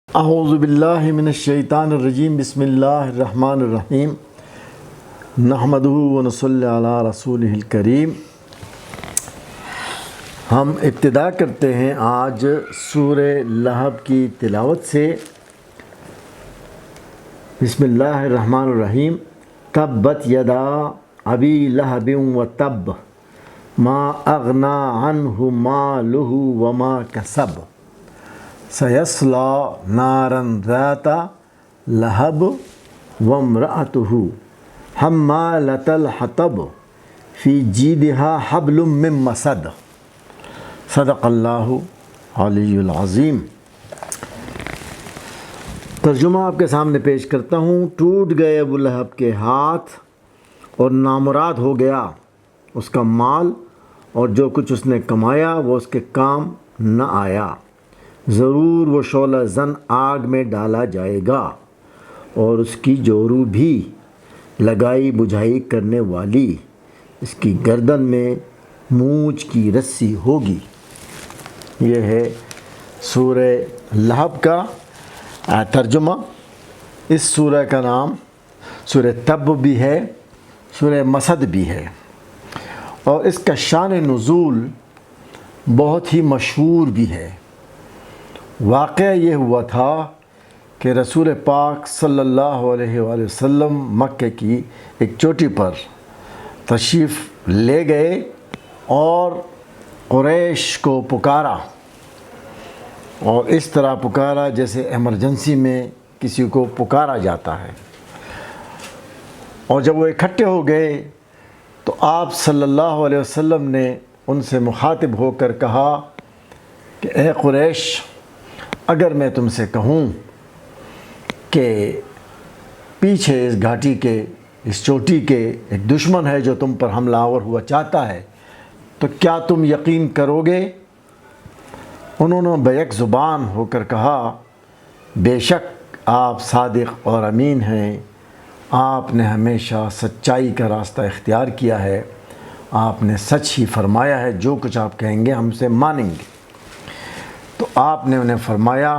اعوذ باللہ من الشیطان الرجیم بسم اللہ الرحمن الرحیم نحمدہ ونصلی علی رسولہ الکریم۔ ہم ابتدا کرتے ہیں آج سورہ لہب کی تلاوت سے۔ بسم اللہ الرحمن الرحیم۔ تبت یدا ابی لہب وتب ما اغنی عنہ مالہ وما کسب سیصلی نارا ذات لہب وامرأتہ حمالۃ الحطب فی جیدہا حبل من مسد۔ صدق اللہ علی العظیم۔ ترجمہ آپ کے سامنے پیش کرتا ہوں۔ ٹوٹ گئے ابو لہب کے ہاتھ اور نامراد ہو گیا اس کا مال، اور جو کچھ اس نے کمایا وہ اس کے کام نہ آیا۔ ضرور وہ شعلہ زن آگ میں ڈالا جائے گا، اور اس کی جورو بھی لگائی بجھائی کرنے والی، اس کی گردن میں مونچھ کی رسی ہوگی۔ یہ ہے سورہ لہب کا ترجمہ۔ اس سورہ کا نام سورہ تب بھی ہے، سورہ مسد بھی ہے، اور اس کا شان نزول بہت ہی مشہور بھی ہے۔ واقعہ یہ ہوا تھا کہ رسول پاک صلی اللہ علیہ وآلہ وسلم مکہ کی ایک چوٹی پر تشریف لے گئے اور قریش کو پکارا، اور اس طرح پکارا جیسے ایمرجنسی میں کسی کو پکارا جاتا ہے۔ اور جب وہ اکٹھے ہو گئے تو آپ صلی اللہ علیہ وسلم نے ان سے مخاطب ہو کر کہا کہ اے قریش، اگر میں تم سے کہوں کہ پیچھے اس گھاٹی کے، اس چوٹی کے ایک دشمن ہے جو تم پر حملہ آور ہوا چاہتا ہے، تو کیا تم یقین کرو گے؟ انہوں نے بیک زبان ہو کر کہا، بے شک آپ صادق اور امین ہیں، آپ نے ہمیشہ سچائی کا راستہ اختیار کیا ہے، آپ نے سچ ہی فرمایا ہے، جو کچھ آپ کہیں گے ہم سے مانیں گے۔ تو آپ نے انہیں فرمایا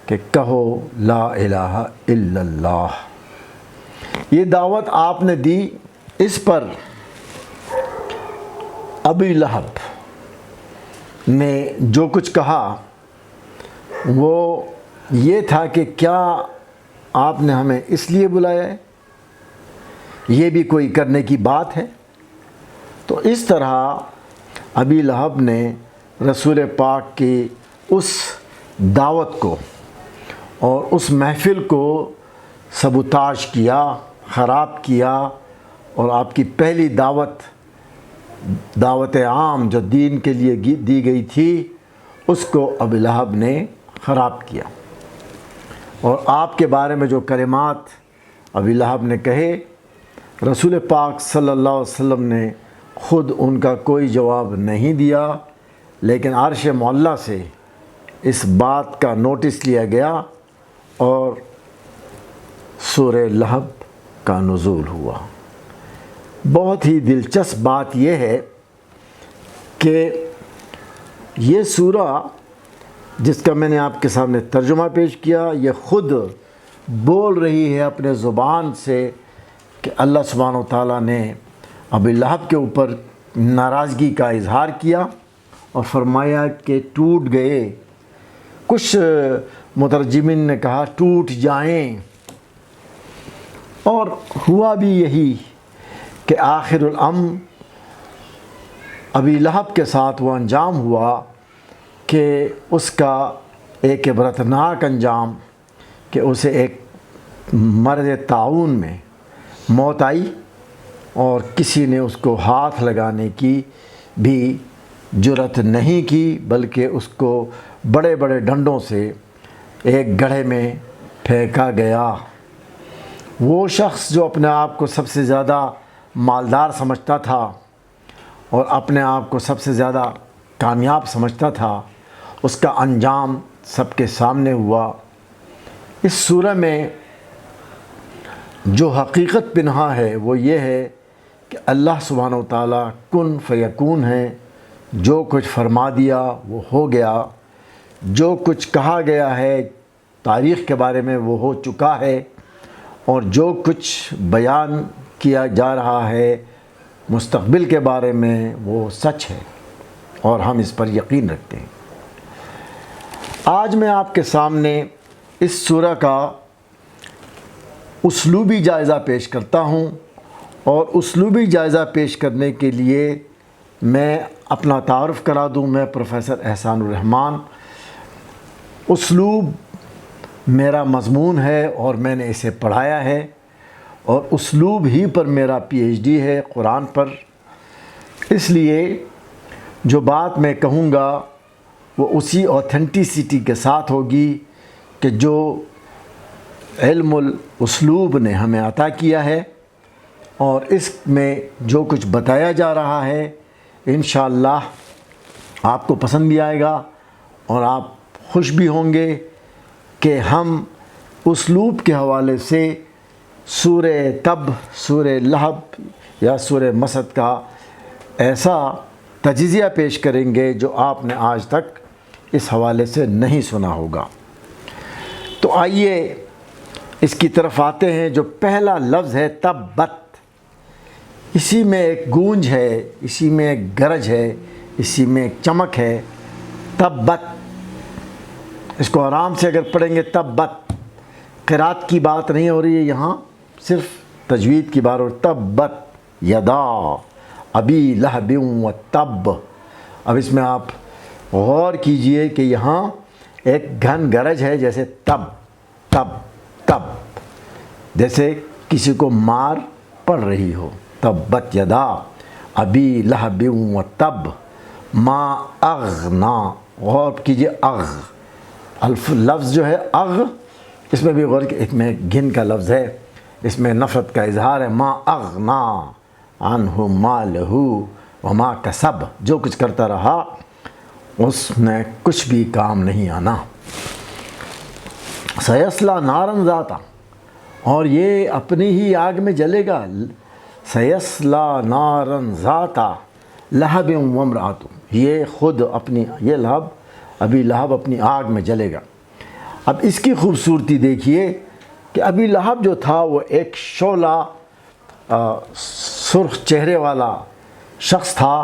کہ کہو لا الہ الا اللہ۔ یہ دعوت آپ نے دی۔ اس پر ابی لہب نے جو کچھ کہا وہ یہ تھا کہ کیا آپ نے ہمیں اس لیے بلایا ہے؟ یہ بھی کوئی کرنے کی بات ہے؟ تو اس طرح ابی لہب نے رسول پاک کی اس دعوت کو اور اس محفل کو سبوتاژ کیا، خراب کیا، اور آپ کی پہلی دعوت عام جو دین کے لیے دی گئی تھی اس کو ابی لہب نے خراب کیا۔ اور آپ کے بارے میں جو کلمات ابی لہب نے کہے، رسول پاک صلی اللہ علیہ وسلم نے خود ان کا کوئی جواب نہیں دیا، لیکن عرش معلیٰ سے اس بات کا نوٹس لیا گیا اور سورہ لہب کا نزول ہوا۔ بہت ہی دلچسپ بات یہ ہے کہ یہ سورہ جس کا میں نے آپ کے سامنے ترجمہ پیش کیا، یہ خود بول رہی ہے اپنے زبان سے کہ اللہ سبحانہ و تعالیٰ نے ابی لہب کے اوپر ناراضگی کا اظہار کیا اور فرمایا کہ ٹوٹ گئے۔ کچھ مترجمین نے کہا ٹوٹ جائیں، اور ہوا بھی یہی کہ آخر الامر ابی لہب کے ساتھ وہ انجام ہوا کہ اس کا ایک عبرتناک انجام کہ اسے ایک مرض طاعون میں موت آئی، اور کسی نے اس کو ہاتھ لگانے کی بھی جرأت نہیں کی، بلکہ اس کو بڑے بڑے ڈنڈوں سے ایک گڑھے میں پھینکا گیا۔ وہ شخص جو اپنے آپ کو سب سے زیادہ مالدار سمجھتا تھا اور اپنے آپ کو سب سے زیادہ کامیاب سمجھتا تھا، اس کا انجام سب کے سامنے ہوا۔ اس سورہ میں جو حقیقت پنہا ہے وہ یہ ہے کہ اللہ سبحانہ و تعالیٰ کن فیکون ہے، جو کچھ فرما دیا وہ ہو گیا، جو کچھ کہا گیا ہے تاریخ کے بارے میں وہ ہو چکا ہے، اور جو کچھ بیان کیا جا رہا ہے مستقبل کے بارے میں وہ سچ ہے، اور ہم اس پر یقین رکھتے ہیں۔ آج میں آپ کے سامنے اس سورہ کا اسلوبی جائزہ پیش کرتا ہوں، اور اسلوبی جائزہ پیش کرنے کے لیے میں اپنا تعارف کرا دوں۔ میں پروفیسر احسان الرحمن۔ اسلوب میرا مضمون ہے اور میں نے اسے پڑھایا ہے، اور اسلوب ہی پر میرا پی ایچ ڈی ہے، قرآن پر۔ اس لیے جو بات میں کہوں گا وہ اسی اوتھینٹیسٹی کے ساتھ ہوگی کہ جو علم الاسلوب نے ہمیں عطا کیا ہے، اور اس میں جو کچھ بتایا جا رہا ہے انشاءاللہ آپ کو پسند بھی آئے گا، اور آپ خوش بھی ہوں گے کہ ہم اسلوب کے حوالے سے سورہ تب، سورہ لہب یا سورہ مسد کا ایسا تجزیہ پیش کریں گے جو آپ نے آج تک اس حوالے سے نہیں سنا ہوگا۔ تو آئیے اس کی طرف آتے ہیں۔ جو پہلا لفظ ہے تبت، اسی میں ایک گونج ہے، اسی میں ایک گرج ہے، اسی میں ایک چمک ہے۔ تبت، اس کو آرام سے اگر پڑھیں گے تبت، قرات کی بات نہیں ہو رہی ہے یہاں، صرف تجوید کی بات ہو رہی ہے۔ تبت یدا ابی لہب و تب۔ اب اس میں آپ غور کیجئے کہ یہاں ایک گھن گرج ہے، جیسے تب تب تب، جیسے کسی کو مار پڑ رہی ہو۔ تبت یدا ابی لہب و تب ما اغنا۔ غور کیجئے، لفظ جو ہے اغ، اس میں بھی غور کہ ایک میں گھن کا لفظ ہے، اس میں نفرت کا اظہار ہے۔ ما اغنا عنہ مالہ وما کسب، جو کچھ کرتا رہا اس میں کچھ بھی کام نہیں آنا۔ سیصلی نارا ذاتا، اور یہ اپنی ہی آگ میں جلے گا۔ سیصلی نارا ذاتا لہب وامرأتہ، یہ خود اپنی، یہ لہب، ابی لہب اپنی آگ میں جلے گا۔ اب اس کی خوبصورتی دیکھیے کہ ابی لہب جو تھا وہ ایک شعلہ، سرخ چہرے والا شخص تھا۔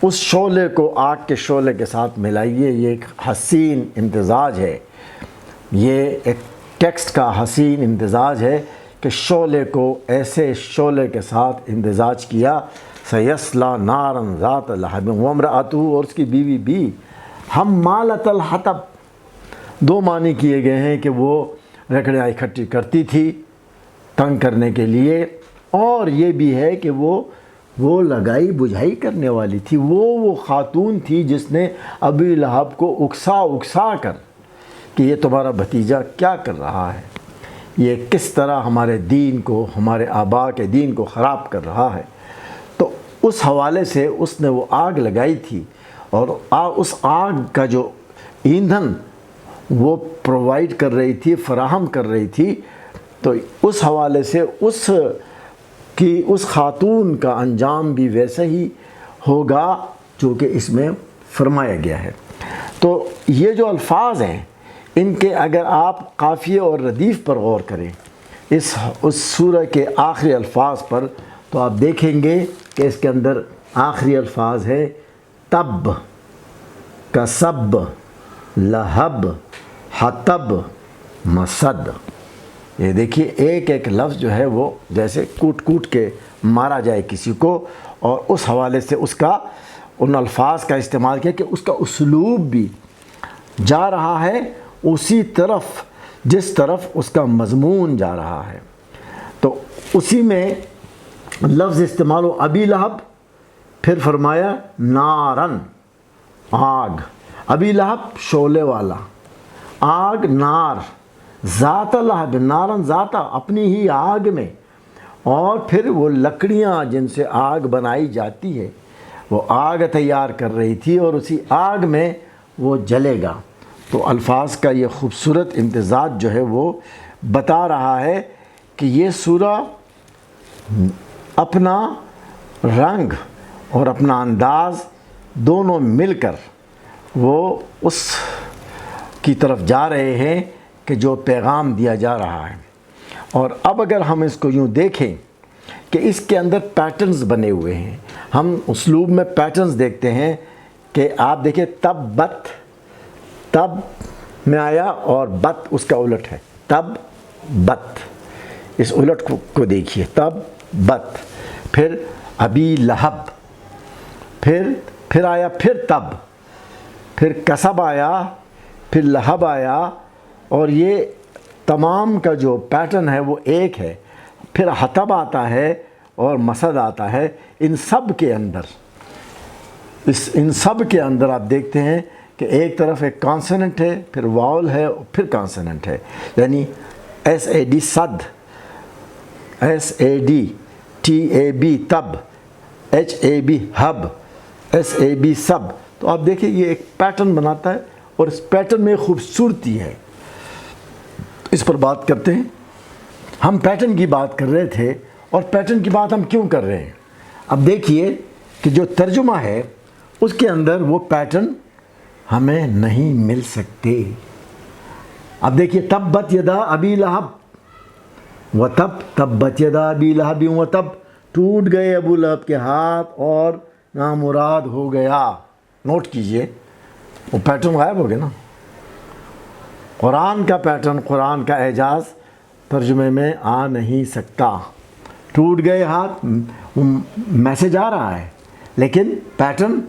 اس شعلے کو آگ کے شعلے کے ساتھ ملائیے، یہ ایک حسین امتزاج ہے، یہ ایک ٹیکسٹ کا حسین امتزاج ہے کہ شعلے کو ایسے شعلے کے ساتھ امتزاج کیا۔ سیصلی نارا ذات لہب وامرأتہ، اور اس کی بیوی بھی حمالۃ الحطب۔ دو معنی کیے گئے ہیں کہ وہ لکڑیاں اکٹھی کرتی تھی تنگ کرنے کے لیے، اور یہ بھی ہے کہ وہ لگائی بجھائی کرنے والی تھی۔ وہ خاتون تھی جس نے ابی لہب کو اکسا کر کہ یہ تمہارا بھتیجا کیا کر رہا ہے، یہ کس طرح ہمارے دین کو، ہمارے آباء کے دین کو خراب کر رہا ہے۔ تو اس حوالے سے اس نے وہ آگ لگائی تھی، اور اس آگ کا جو ایندھن وہ پرووائڈ کر رہی تھی، فراہم کر رہی تھی، تو اس حوالے سے اس خاتون کا انجام بھی ویسا ہی ہوگا جو کہ اس میں فرمایا گیا ہے۔ تو یہ جو الفاظ ہیں ان کے اگر آپ قافیے اور ردیف پر غور کریں، اس سورہ کے آخری الفاظ پر، تو آپ دیکھیں گے کہ اس کے اندر آخری الفاظ ہے تب، کسب، لہب، حطب، مسد۔ یہ دیکھیے ایک ایک لفظ جو ہے وہ جیسے کوٹ کے مارا جائے کسی کو، اور اس حوالے سے اس کا ان الفاظ کا استعمال کیا کہ اس کا اسلوب بھی جا رہا ہے اسی طرف جس طرف اس کا مضمون جا رہا ہے۔ تو اسی میں لفظ استعمال ہو ابی لہب، پھر فرمایا نارن، آگ، ابی لہب شعلے والا، آگ نار، ذات لہب، نارن ذاتا، اپنی ہی آگ میں، اور پھر وہ لکڑیاں جن سے آگ بنائی جاتی ہے وہ آگ تیار کر رہی تھی، اور اسی آگ میں وہ جلے گا۔ تو الفاظ کا یہ خوبصورت امتزاج جو ہے وہ بتا رہا ہے کہ یہ سورہ اپنا رنگ اور اپنا انداز دونوں مل کر وہ اس کی طرف جا رہے ہیں کہ جو پیغام دیا جا رہا ہے۔ اور اب اگر ہم اس کو یوں دیکھیں کہ اس کے اندر پیٹرنز بنے ہوئے ہیں، ہم اسلوب میں پیٹرنز دیکھتے ہیں کہ آپ دیکھیں تب بت، تب میں آیا اور بت اس کا الٹ ہے، تب بت، اس الٹ کو دیکھیے، تب بت، پھر ابی لہب، پھر آیا، پھر تب، پھر کسب آیا، پھر لہب آیا، اور یہ تمام کا جو پیٹرن ہے وہ ایک ہے۔ پھر حطب آتا ہے اور مسد آتا ہے۔ ان سب کے اندر آپ دیکھتے ہیں کہ ایک طرف ایک کانسننٹ ہے، پھر واول ہے، پھر کانسننٹ ہے، یعنی S A D sad, S A D, T A B tab, H A B hub, S A B sub. تو آپ دیکھیں یہ ایک پیٹرن بناتا ہے، اور اس پیٹرن میں خوبصورتی ہے۔ اس پر بات کرتے ہیں۔ ہم پیٹرن کی بات کر رہے تھے، اور پیٹرن کی بات ہم کیوں کر رہے ہیں؟ اب دیکھیے کہ جو ترجمہ ہے اس کے اندر وہ پیٹرن ہمیں نہیں مل سکتے۔ اب دیکھیے تبت یدا ابی لہب و تب، تبت یدا ابی لہب و تب، ٹوٹ گئے ابو لہب کے ہاتھ اور نامراد ہو گیا۔ نوٹ کیجئے وہ پیٹرن غائب ہو گیا نا۔ قرآن کا پیٹرن، قرآن کا اعجاز ترجمے میں آ نہیں سکتا۔ ٹوٹ گئے ہاتھ، میسج آ رہا ہے لیکن پیٹرن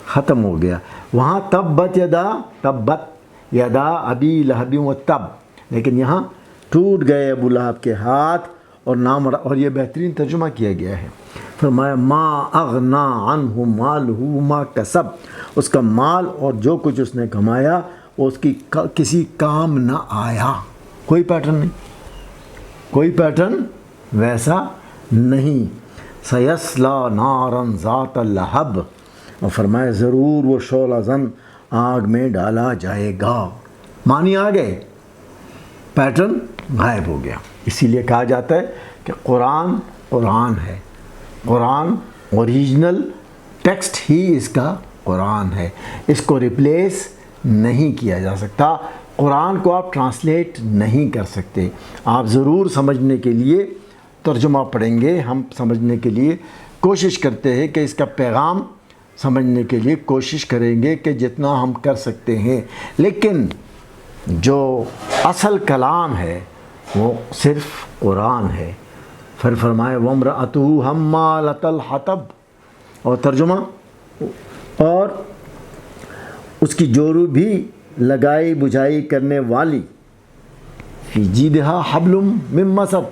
ختم ہو گیا۔ وہاں تبت یدا ابی لہب و تب، لیکن یہاں ٹوٹ گئے ابو لہب کے ہاتھ اور نامراد، اور یہ بہترین ترجمہ کیا گیا ہے۔ فرمایا ما اغنا عنہ مالہ ما کسب، اس کا مال اور جو کچھ اس نے کمایا وہ اس کی کسی کام نہ آیا۔ کوئی پیٹرن نہیں، کوئی پیٹرن ویسا نہیں۔ سیصلی نارا ذات لہب، اور فرمایا ضرور وہ شعلہ زن آگ میں ڈالا جائے گا۔ معنی آ گئے، پیٹرن غائب ہو گیا۔ اسی لیے کہا جاتا ہے کہ قرآن قرآن ہے، قرآن اوریجنل ٹیکسٹ ہی اس کا قرآن ہے، اس کو ریپلیس نہیں کیا جا سکتا۔ قرآن کو آپ ٹرانسلیٹ نہیں کر سکتے۔ آپ ضرور سمجھنے کے لیے ترجمہ پڑھیں گے، ہم سمجھنے کے لیے کوشش کرتے ہیں کہ اس کا پیغام سمجھنے کے لیے کوشش کریں گے کہ جتنا ہم کر سکتے ہیں، لیکن جو اصل کلام ہے وہ صرف قرآن ہے۔ پھر فرمائے وَامْرَأَتُهُ حَمَّالَةَ الْحَطَبِ، اور ترجمہ، اور اس کی جورو بھی لگائی بجھائی کرنے والی، فی جیدہا حبل من مسد،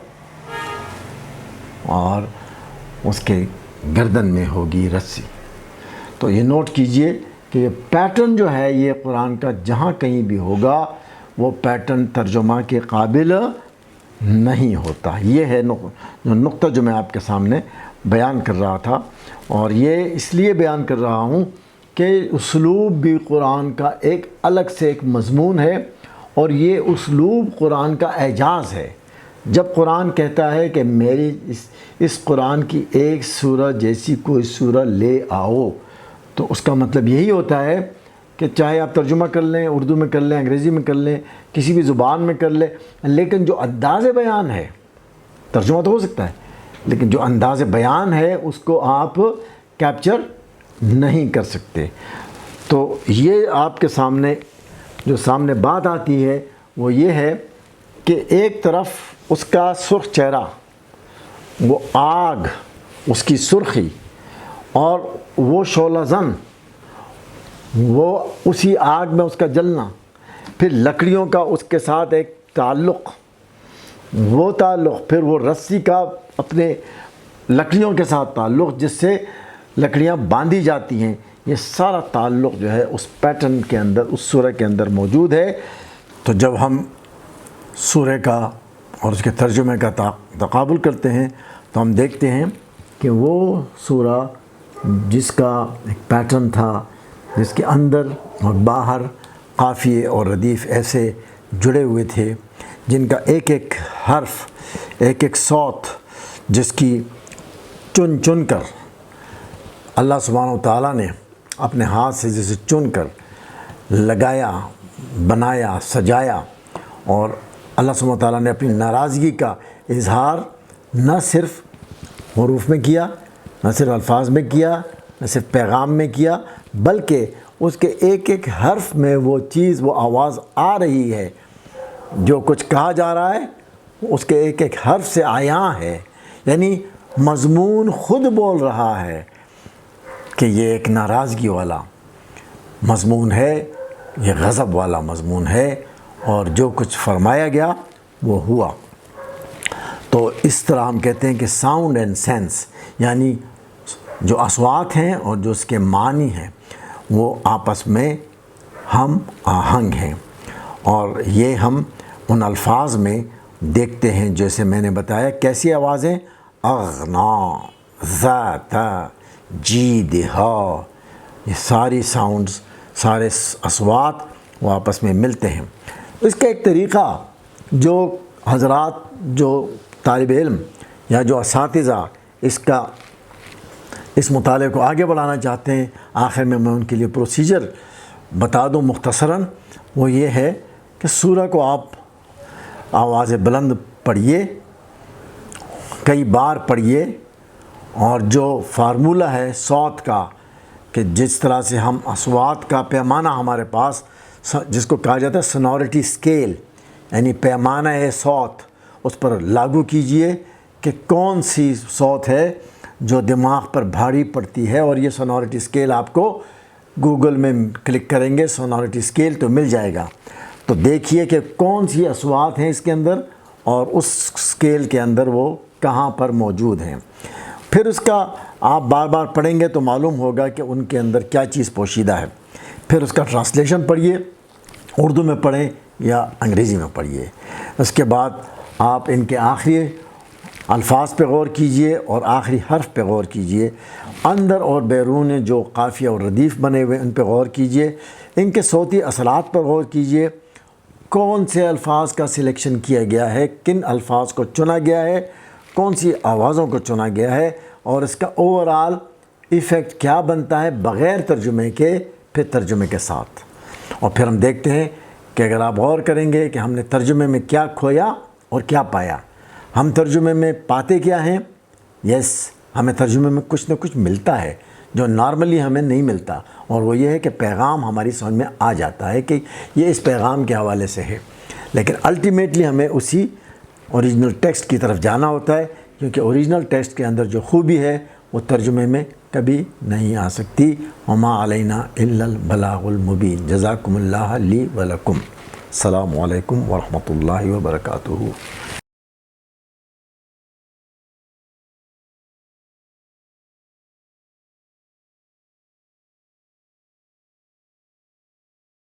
اور اس کے گردن میں ہوگی رسی۔ تو یہ نوٹ کیجئے کہ یہ پیٹرن جو ہے یہ قرآن کا جہاں کہیں بھی ہوگا وہ پیٹرن ترجمہ کے قابل نہیں ہوتا۔ یہ ہے نقطہ جو میں آپ کے سامنے بیان کر رہا تھا، اور یہ اس لیے بیان کر رہا ہوں کہ اسلوب بھی قرآن کا ایک الگ سے ایک مضمون ہے، اور یہ اسلوب قرآن کا اعجاز ہے۔ جب قرآن کہتا ہے کہ میری اس قرآن کی ایک سورہ جیسی کوئی سورہ لے آؤ، تو اس کا مطلب یہی ہوتا ہے کہ چاہے آپ ترجمہ کر لیں، اردو میں کر لیں، انگریزی میں کر لیں، کسی بھی زبان میں کر لیں، لیکن جو انداز بیان ہے، ترجمہ تو ہو سکتا ہے لیکن جو انداز بیان ہے اس کو آپ کیپچر نہیں کر سکتے۔ تو یہ آپ کے سامنے جو سامنے بات آتی ہے وہ یہ ہے کہ ایک طرف اس کا سرخ چہرہ، وہ آگ، اس کی سرخی، اور وہ شعلہ زن، وہ اسی آگ میں اس کا جلنا، پھر لکڑیوں کا اس کے ساتھ ایک تعلق، وہ تعلق، پھر وہ رسی کا اپنے لکڑیوں کے ساتھ تعلق جس سے لکڑیاں باندھی جاتی ہیں، یہ سارا تعلق جو ہے اس پیٹرن کے اندر، اس سورہ کے اندر موجود ہے۔ تو جب ہم سورہ کا اور اس کے ترجمے کا تقابل کرتے ہیں تو ہم دیکھتے ہیں کہ وہ سورہ جس کا ایک پیٹرن تھا، جس کے اندر اور باہر قافیے اور ردیف ایسے جڑے ہوئے تھے، جن کا ایک ایک حرف، ایک ایک صوت، جس کی چن چن کر اللہ سبحانہ و تعالیٰ نے اپنے ہاتھ سے جسے چن کر لگایا، بنایا، سجایا، اور اللہ سبحانہ تعالیٰ نے اپنی ناراضگی کا اظہار نہ صرف حروف میں کیا، نہ صرف الفاظ میں کیا، نہ صرف پیغام میں کیا، بلکہ اس کے ایک ایک حرف میں وہ چیز، وہ آواز آ رہی ہے، جو کچھ کہا جا رہا ہے اس کے ایک ایک حرف سے عیاں ہے، یعنی مضمون خود بول رہا ہے کہ یہ ایک ناراضگی والا مضمون ہے، یہ غضب والا مضمون ہے، اور جو کچھ فرمایا گیا وہ ہوا۔ تو اس طرح ہم کہتے ہیں کہ ساؤنڈ اینڈ سینس، یعنی جو اصوات ہیں اور جو اس کے معنی ہیں وہ آپس میں ہم آہنگ ہیں، اور یہ ہم ان الفاظ میں دیکھتے ہیں جیسے میں نے بتایا۔ کیسی آوازیں؟ اغنا، ذات، جیدہا، یہ ساری ساؤنڈز، سارے اصوات وہ آپس میں ملتے ہیں۔ اس کا ایک طریقہ جو حضرات، جو طالب علم یا جو اساتذہ اس مطالعے کو آگے بڑھانا چاہتے ہیں، آخر میں ان کے لیے پروسیجر بتا دوں مختصراً، وہ یہ ہے کہ سورہ کو آپ آواز بلند پڑھیے، کئی بار پڑھیے، اور جو فارمولہ ہے صوت کا، کہ جس طرح سے ہم اصوات کا پیمانہ ہمارے پاس، جس کو کہا جاتا ہے سونورٹی سکیل، یعنی پیمانہ ہے صوت، اس پر لاگو کیجئے کہ کون سی صوت ہے جو دماغ پر بھاری پڑتی ہے، اور یہ سونورٹی سکیل آپ کو گوگل میں کلک کریں گے سونورٹی سکیل تو مل جائے گا۔ تو دیکھیے کہ کون سی اصوات ہیں اس کے اندر، اور اس سکیل کے اندر وہ کہاں پر موجود ہیں۔ پھر اس کا آپ بار بار پڑھیں گے تو معلوم ہوگا کہ ان کے اندر کیا چیز پوشیدہ ہے۔ پھر اس کا ٹرانسلیشن پڑھیے، اردو میں پڑھیں یا انگریزی میں پڑھیے۔ اس کے بعد آپ ان کے آخری الفاظ پہ غور کیجئے اور آخری حرف پہ غور کیجئے، اندر اور بیرون جو قافیہ اور ردیف بنے ہوئے ان پہ غور کیجئے، ان کے صوتی اثرات پر غور کیجئے، کون سے الفاظ کا سلیکشن کیا گیا ہے، کن الفاظ کو چنا گیا ہے، کون سی آوازوں کو چنا گیا ہے، اور اس کا اوورآل ایفیکٹ کیا بنتا ہے بغیر ترجمے کے، پھر ترجمے کے ساتھ۔ اور پھر ہم دیکھتے ہیں کہ اگر آپ غور کریں گے کہ ہم نے ترجمے میں کیا کھویا اور کیا پایا۔ ہم ترجمے میں پاتے کیا ہیں؟ ہمیں ترجمے میں کچھ نہ کچھ ملتا ہے جو نارملی ہمیں نہیں ملتا، اور وہ یہ ہے کہ پیغام ہماری سمجھ میں آ جاتا ہے کہ یہ اس پیغام کے حوالے سے ہے، لیکن الٹیمیٹلی ہمیں اسی اوریجنل ٹیکسٹ کی طرف جانا ہوتا ہے، کیونکہ اوریجنل ٹیکسٹ کے اندر جو خوبی ہے وہ ترجمے میں کبھی نہیں آ سکتی۔ وما علینا الا البلاغ المبین۔ جزاکم اللہ لی ولکم۔ السلام علیکم ورحمۃ اللہ وبرکاتہ۔